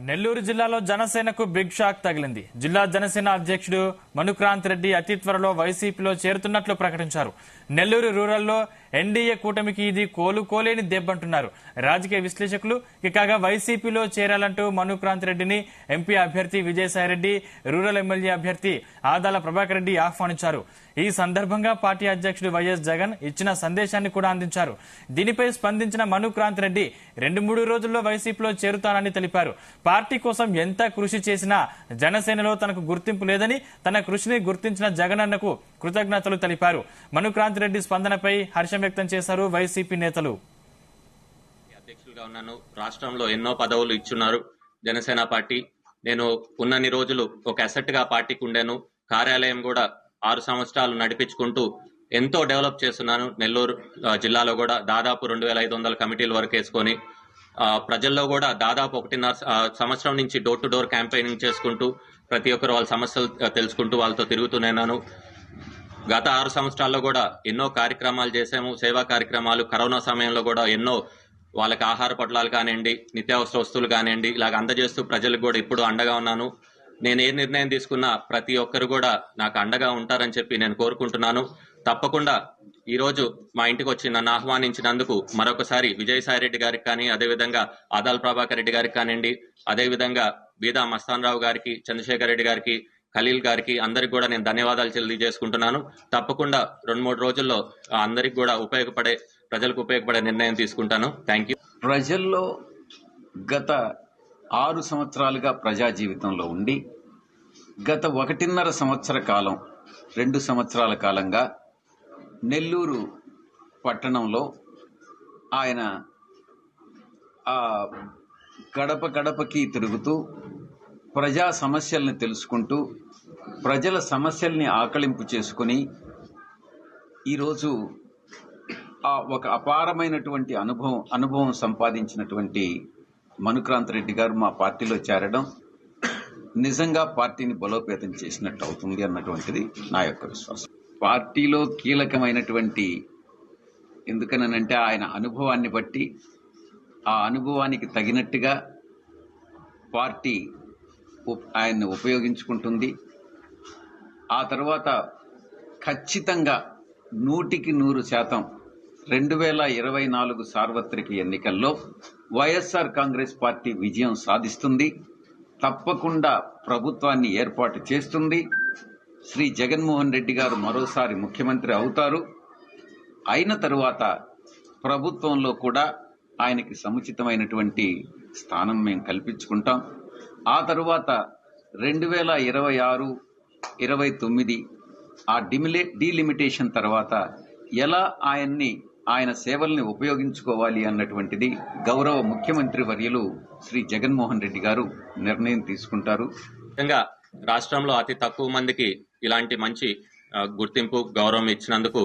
నెల్లూరు జిల్లాలో జనసేనకు big shock తగిలింది. జిల్లా జనసేన అధ్యక్షుడు మనుక్రాంత్ రెడ్డి అతి త్వరలో వైసీపీలో చేరుతున్నట్లు ప్రకటించారు. నెల్లూరు రూరల్లో ఎన్డీఏ కూటమికి ఇది కోలుకోలేని దెబ్బంటున్నారు రాజకీయ విశ్లేషకులు. కాగా వైసీపీలో చేరాలంటూ మనుక్రాంత్ రెడ్డిని ఎంపీ అభ్యర్థి విజయసాయిరెడ్డి, రూరల్ ఎమ్మెల్యే అభ్యర్థి ఆదాల ప్రభాకర్ రెడ్డి ఆహ్వానించారు. ఈ సందర్భంగా పార్టీ అధ్యక్షుడు వైఎస్ జగన్ ఇచ్చిన సందేశాన్ని కూడా అందించారు. దీనిపై స్పందించిన మనుక్రాంత్ రెడ్డి 2-3 రోజుల్లో వైసీపీలో చేరుతానని తెలిపారు. పార్టీ కోసం ఎంత కృషి చేసినా జనసేనలో తనకు గుర్తింపు లేదని, తన కృషిని గుర్తించిన జగనన్నకు కృతజ్ఞతలు తెలిపారు. మనుక్రాంత్ రెడ్డి స్పందనపై హర్షం వ్యక్తం చేశారు వైసీపీ నేతలు. అధ్యక్షులుగా ఉన్నాను. రాష్ట్రంలో ఎన్నో పదవులు ఇచ్చున్నారు జనసేన పార్టీ. నేను ఉన్నన్ని రోజులు ఒక అసెట్ గా పార్టీకి ఉండాను. కార్యాలయం కూడా 6 సంవత్సరాలు నడిపించుకుంటూ ఎంతో డెవలప్ చేస్తున్నాను. నెల్లూరు జిల్లాలో కూడా దాదాపు 2500 కమిటీల వరకు వేసుకొని ప్రజల్లో కూడా దాదాపు 1.5 సంవత్సరం నుంచి డోర్ టు డోర్ క్యాంపెయినింగ్ చేసుకుంటూ ప్రతి ఒక్కరు వాళ్ళ సమస్యలు తెలుసుకుంటూ వాళ్ళతో తిరుగుతున్నాను. గత 6 సంవత్సరాల్లో కూడా ఎన్నో కార్యక్రమాలు చేశాము, సేవా కార్యక్రమాలు. కరోనా సమయంలో కూడా ఎన్నో వాళ్ళకి ఆహార పొట్లాలు కానివ్వండి, నిత్యావసర వస్తువులు కానివ్వండి, ఇలాగ అందజేస్తూ ప్రజలకు కూడా ఇప్పుడు అండగా ఉన్నాను. నేను ఏ నిర్ణయం తీసుకున్నా ప్రతి ఒక్కరు కూడా నాకు అండగా ఉంటారని చెప్పి నేను కోరుకుంటున్నాను. తప్పకుండా ఈ రోజు మా ఇంటికి వచ్చి నన్ను ఆహ్వానించినందుకు మరొకసారి విజయసాయిరెడ్డి గారికి కానీ, అదేవిధంగా ఆదాల ప్రభాకర్ రెడ్డి గారికి కానివ్వండి, అదేవిధంగా బీదా మస్తాన్ రావు గారికి, చంద్రశేఖర్ రెడ్డి గారికి, ఖలీల్ గారికి అందరికి కూడా నేను ధన్యవాదాలు తెలియజేసుకుంటున్నాను. తప్పకుండా 2-3 రోజుల్లో అందరికి కూడా ప్రజలకు ఉపయోగపడే నిర్ణయం తీసుకుంటాను. Thank you. ప్రజల్లో గత 6 సంవత్సరాలుగా ప్రజా జీవితంలో ఉండి గత 1.5 సంవత్సర కాలం 2 సంవత్సరాల కాలంగా నెల్లూరు పట్టణంలో ఆయన గడప గడపకి తిరుగుతూ ప్రజా సమస్యల్ని తెలుసుకుంటూ ప్రజల సమస్యల్ని ఆకళింపు చేసుకుని ఈరోజు ఒక అపారమైనటువంటి అనుభవం సంపాదించినటువంటి మనుక్రాంత్ రెడ్డి గారు మా పార్టీలో చేరడం నిజంగా పార్టీని బలోపేతం చేసినట్టు అవుతుంది అన్నటువంటిది నా యొక్క విశ్వాసం. పార్టీలో కీలకమైనటువంటి, ఎందుకనంటే ఆయన అనుభవాన్ని బట్టి ఆ అనుభవానికి తగినట్టుగా పార్టీ ఆయన్ని ఉపయోగించుకుంటుంది. ఆ తర్వాత ఖచ్చితంగా 100% 2024 సార్వత్రిక ఎన్నికల్లో వైఎస్ఆర్ కాంగ్రెస్ పార్టీ విజయం సాధిస్తుంది. తప్పకుండా ప్రభుత్వాన్ని ఏర్పాటు చేస్తుంది. శ్రీ జగన్మోహన్ రెడ్డి గారు మరోసారి ముఖ్యమంత్రి అవుతారు. అయిన తరువాత ప్రభుత్వంలో కూడా ఆయనకి సముచితమైనటువంటి స్థానం మేము కల్పించుకుంటాం. ఆ తరువాత 2026, 29 ఆ డీలిమిటేషన్ తర్వాత ఎలా ఆయన సేవల్ని ఉపయోగించుకోవాలి అన్నటువంటిది గౌరవ ముఖ్యమంత్రి వర్యులు శ్రీ జగన్మోహన్ రెడ్డి గారు నిర్ణయం తీసుకుంటారు. ముఖ్యంగా రాష్ట్రంలో అతి తక్కువ మందికి ఇలాంటి మంచి గుర్తింపు, గౌరవం ఇచ్చినందుకు